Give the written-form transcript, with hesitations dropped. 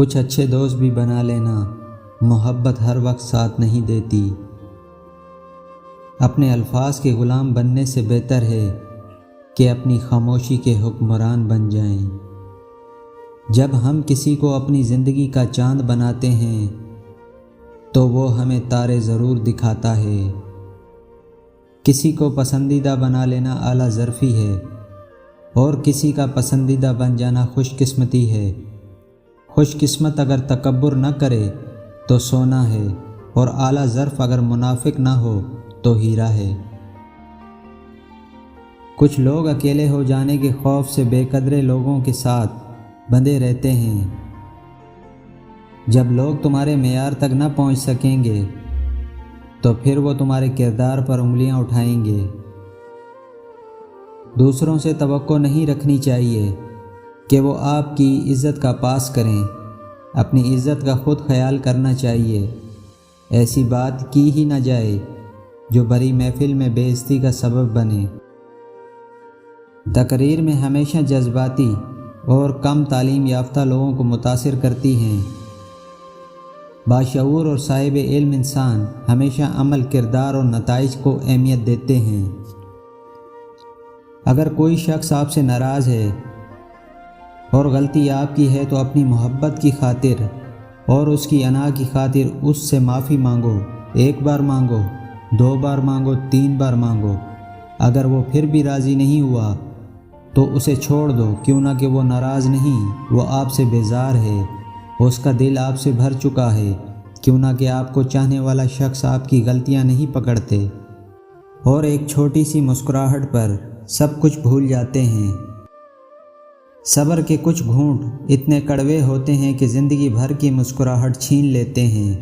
کچھ اچھے دوست بھی بنا لینا، محبت ہر وقت ساتھ نہیں دیتی۔ اپنے الفاظ کے غلام بننے سے بہتر ہے کہ اپنی خاموشی کے حکمران بن جائیں۔ جب ہم کسی کو اپنی زندگی کا چاند بناتے ہیں تو وہ ہمیں تارے ضرور دکھاتا ہے۔ کسی کو پسندیدہ بنا لینا اعلیٰ ظرفی ہے اور کسی کا پسندیدہ بن جانا خوش قسمتی ہے۔ خوش قسمت اگر تکبر نہ کرے تو سونا ہے، اور اعلیٰ ظرف اگر منافق نہ ہو تو ہیرا ہے۔ کچھ لوگ اکیلے ہو جانے کے خوف سے بے قدرے لوگوں کے ساتھ بندھے رہتے ہیں۔ جب لوگ تمہارے معیار تک نہ پہنچ سکیں گے تو پھر وہ تمہارے کردار پر انگلیاں اٹھائیں گے۔ دوسروں سے توقع نہیں رکھنی چاہیے کہ وہ آپ کی عزت کا پاس کریں، اپنی عزت کا خود خیال کرنا چاہیے۔ ایسی بات کی ہی نہ جائے جو بڑی محفل میں بے عزتی کا سبب بنے۔ تقریر میں ہمیشہ جذباتی اور کم تعلیم یافتہ لوگوں کو متاثر کرتی ہیں۔ باشعور اور صاحب علم انسان ہمیشہ عمل، کردار اور نتائج کو اہمیت دیتے ہیں۔ اگر کوئی شخص آپ سے ناراض ہے اور غلطی آپ کی ہے تو اپنی محبت کی خاطر اور اس کی انا کی خاطر اس سے معافی مانگو۔ 1 بار مانگو، 2 بار مانگو، 3 بار مانگو۔ اگر وہ پھر بھی راضی نہیں ہوا تو اسے چھوڑ دو، کیوں نہ کہ وہ ناراض نہیں، وہ آپ سے بیزار ہے، اس کا دل آپ سے بھر چکا ہے، کیوں نہ کہ آپ کو چاہنے والا شخص آپ کی غلطیاں نہیں پکڑتے، اور ایک چھوٹی سی مسکراہٹ پر سب کچھ بھول جاتے ہیں۔ صبر کے کچھ گھونٹ اتنے کڑوے ہوتے ہیں کہ زندگی بھر کی مسکراہٹ چھین لیتے ہیں۔